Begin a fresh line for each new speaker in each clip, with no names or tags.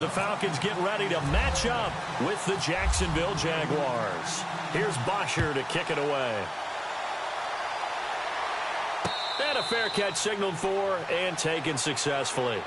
The Falcons get ready to match up with the Jacksonville Jaguars. Here's Bosher to kick it away. And a fair catch signaled for and taken successfully.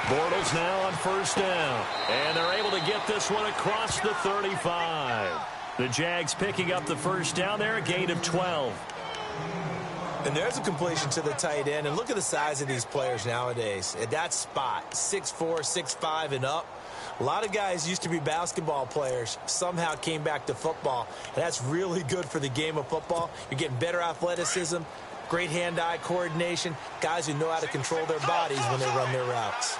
Bortles now on first down. And they're able to get this one across the 35. The Jags picking up the first down there, a gain of 12.
And there's a completion to the tight end. And look at the size of these players nowadays. At that spot, 6'4", 6'5", and up. A lot of guys used to be basketball players, somehow came back to football. And that's really good for the game of football. You're getting better athleticism, great hand-eye coordination, guys who know how to control their bodies when they run their routes.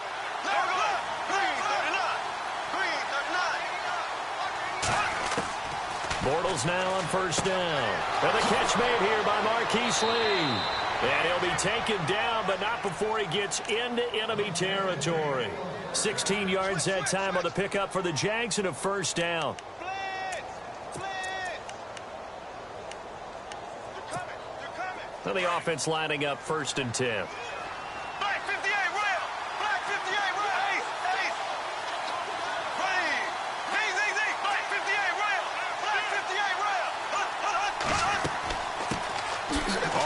Bortles now on first down. And the catch made here by Marquise Lee. And he'll be taken down, but not before he gets into enemy territory. 16 yards that time on the pickup for the Jags and a first down. So the offense lining up first and 10.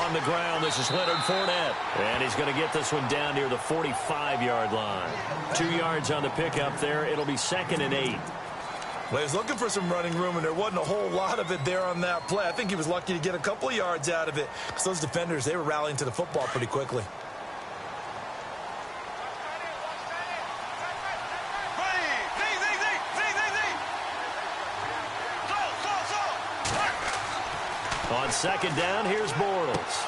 On the ground, this is Leonard Fournette. And he's going to get this one down near the 45-yard line. 2 yards on the pickup there. It'll be 2nd and 8.
Well, he was looking for some running room, and there wasn't a whole lot of it there on that play. I think he was lucky to get a couple of yards out of it because those defenders, they were rallying to the football pretty quickly.
On second down, here's Bortles.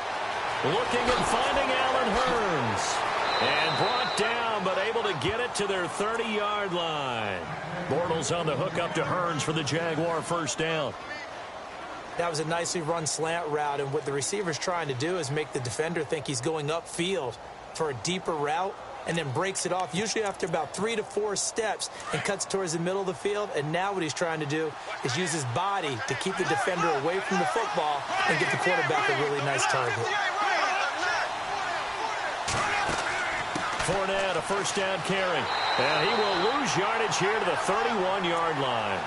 Looking and finding Allen Hurns. And brought down, but able to get it to their 30-yard line. Bortles on the hook up to Hurns for the Jaguar first down.
That was a nicely run slant route, and what the receiver's trying to do is make the defender think he's going upfield for a deeper route, and then breaks it off, usually after about 3 to 4 steps, and cuts towards the middle of the field. And now what he's trying to do is use his body to keep the defender away from the football and get the quarterback a really nice target.
Fournette, a first down carry. And he will lose yardage here to the 31-yard line.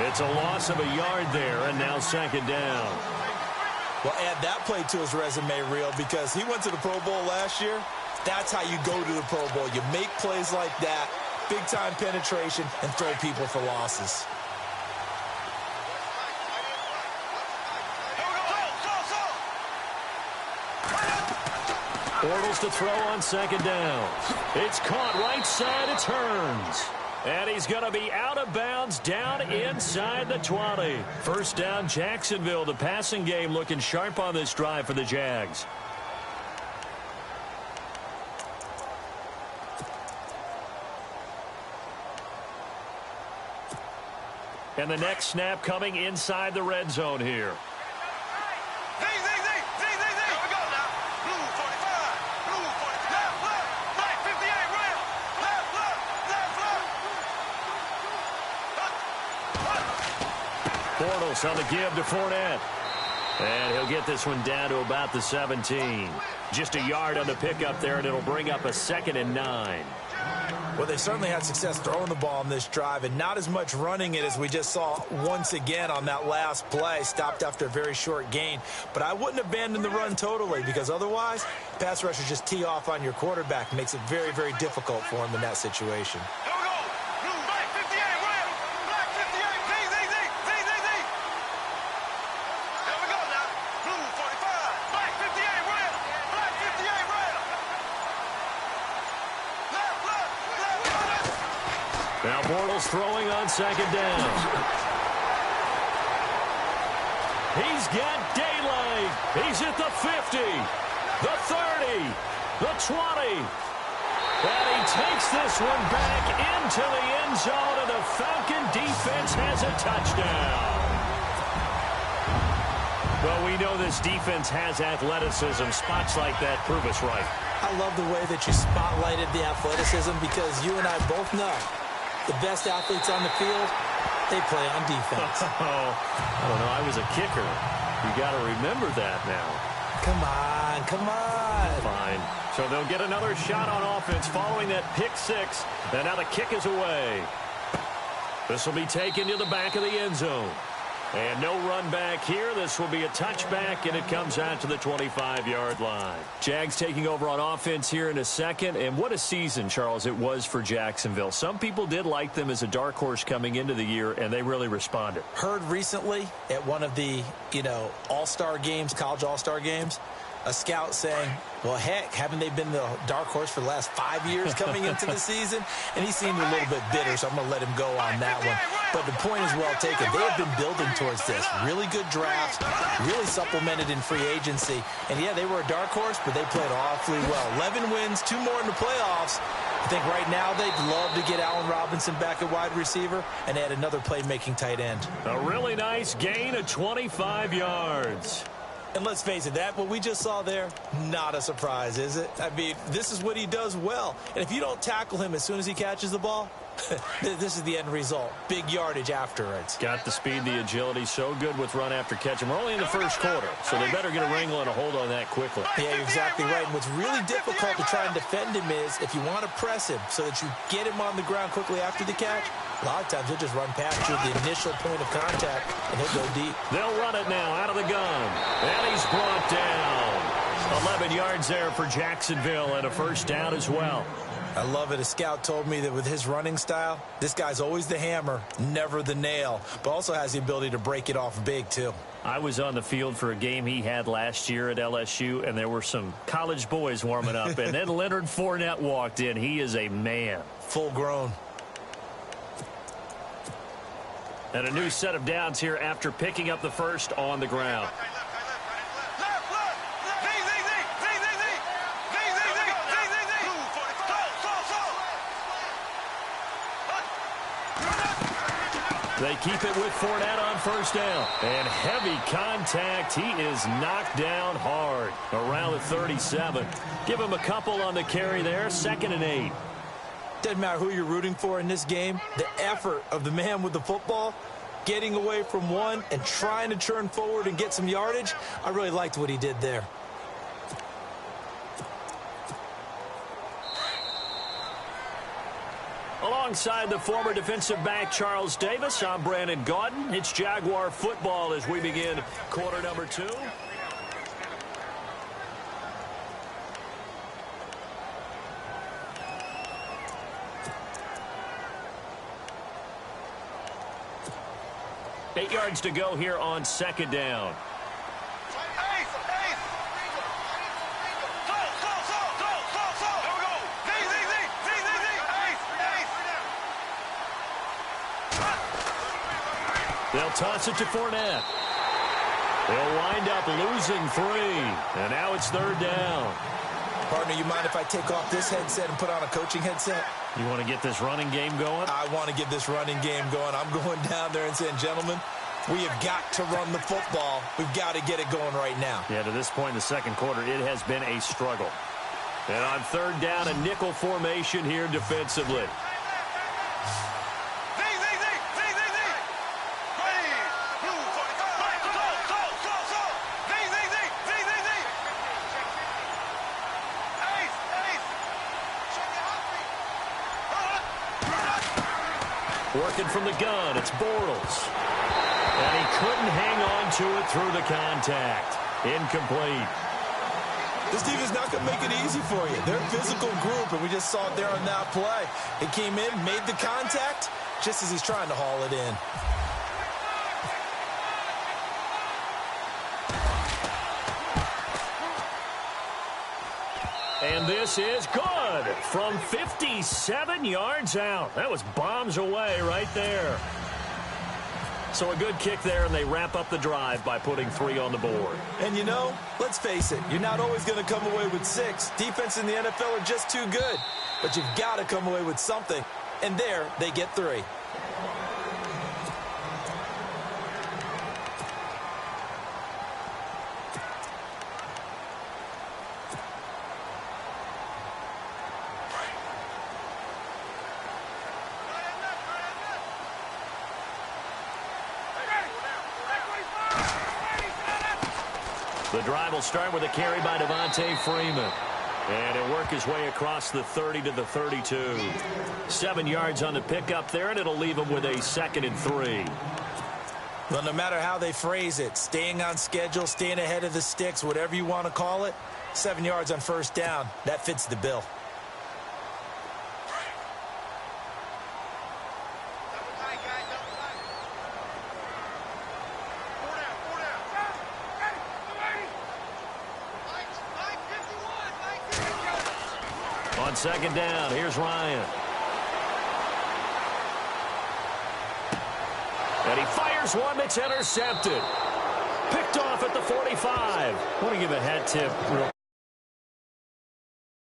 It's a loss of a yard there, and now second down.
Well, add that play to his resume reel because he went to the Pro Bowl last year. That's how you go to the Pro Bowl. You make plays like that, big-time penetration, and throw people for losses.
Bortles to throw on second down. It's caught right side. It's Hurns. And he's going to be out of bounds down inside the 20. First down, Jacksonville. The passing game looking sharp on this drive for the Jags. And the next snap coming inside the red zone here. Bortles on the give to Fournette. And he'll get this one down to about the 17. Just a yard on the pickup there, and it'll bring up a 2nd and 9.
Well, they certainly had success throwing the ball on this drive, and not as much running it as we just saw once again on that last play. Stopped after a very short gain. But I wouldn't abandon the run totally, because otherwise, pass rushers just tee off on your quarterback. Makes it very, very difficult for him in that situation.
Now Bortles throwing on second down. He's got daylight. He's at the 50, the 30, the 20. And he takes this one back into the end zone, and the Falcon defense has a touchdown. Well, we know this defense has athleticism. Spots like that prove us right.
I love the way that you spotlighted the athleticism, because you and I both know the best athletes on the field, they play on defense.
I don't know. I was a kicker. You got to remember that now.
Come on, come on.
Fine. So they'll get another shot on offense following that pick six. And now the kick is away. This will be taken to the back of the end zone. And no run back here. This will be a touchback, and it comes out to the 25-yard line. Jags taking over on offense here in a second. And what a season, Charles, it was for Jacksonville. Some people did like them as a dark horse coming into the year, and they really responded.
Heard recently at one of the, all-star games, college all-star games, a scout saying, well, heck, haven't they been the dark horse for the last 5 years coming into the season? And he seemed a little bit bitter, so I'm going to let him go on that one. But the point is well taken. They have been building towards this. Really good drafts, really supplemented in free agency. And, yeah, they were a dark horse, but they played awfully well. 11 wins, 2 more in the playoffs. I think right now they'd love to get Allen Robinson back at wide receiver and add another playmaking tight end.
A really nice gain of 25 yards.
And let's face it, what we just saw there, not a surprise, is it? I mean, this is what he does well. And if you don't tackle him as soon as he catches the ball, this is the end result. Big yardage afterwards.
Got the speed, the agility, so good with run after catch. And we're only in the first quarter, so they better get a wrangle and a hold on that quickly.
Yeah, you're exactly right. And what's really difficult to try and defend him is if you want to press him so that you get him on the ground quickly after the catch, a lot of times he'll just run past you at the initial point of contact, and he'll go deep.
They'll run it now out of the gun. And he's brought down. 11 yards there for Jacksonville and a first down as well.
I love it. A scout told me that with his running style, this guy's always the hammer, never the nail, but also has the ability to break it off big, too.
I was on the field for a game he had last year at LSU, and there were some college boys warming up, and then Leonard Fournette walked in. He is a man.
Full grown.
And a new set of downs here after picking up the first on the ground. They keep it with Fournette on first down. And heavy contact. He is knocked down hard around the 37. Give him a couple on the carry there. 2nd and 8.
Doesn't matter who you're rooting for in this game. The effort of the man with the football, getting away from one and trying to turn forward and get some yardage, I really liked what he did there.
Alongside the former defensive back Charles Davis, I'm Brandon Gaudin. It's Jaguar football as we begin quarter number 2. Eight yards to go here on 2nd down. They'll toss it to Fournette. They'll wind up losing 3. And now it's 3rd down.
Partner, you mind if I take off this headset and put on a coaching headset?
You want to get this running game going?
I want to get this running game going. I'm going down there and saying, gentlemen, we have got to run the football. We've got to get it going right now.
Yeah, to this point in the second quarter, it has been a struggle. And on 3rd down, a nickel formation here defensively. Working from the gun, it's Bortles. And he couldn't hang on to it through the contact. Incomplete.
This defense is not going to make it easy for you. They're a physical group, and we just saw it there on that play. It came in, made the contact, just as he's trying to haul it in.
And this is good from 57 yards out. That was bombs away right there. So a good kick there, and they wrap up the drive by putting 3 on the board.
And, let's face it, you're not always going to come away with 6. Defense in the NFL are just too good. But you've got to come away with something. And there, they get 3.
The drive will start with a carry by Devontae Freeman. And he'll work his way across the 30 to the 32. 7 yards on the pickup there, and it'll leave him with a 2nd and 3.
Well, no matter how they phrase it, staying on schedule, staying ahead of the sticks, whatever you want to call it, 7 yards on first down, that fits the bill.
On second down, here's Ryan. And he fires one that's intercepted. Picked off at the 45. I want to give a hat tip real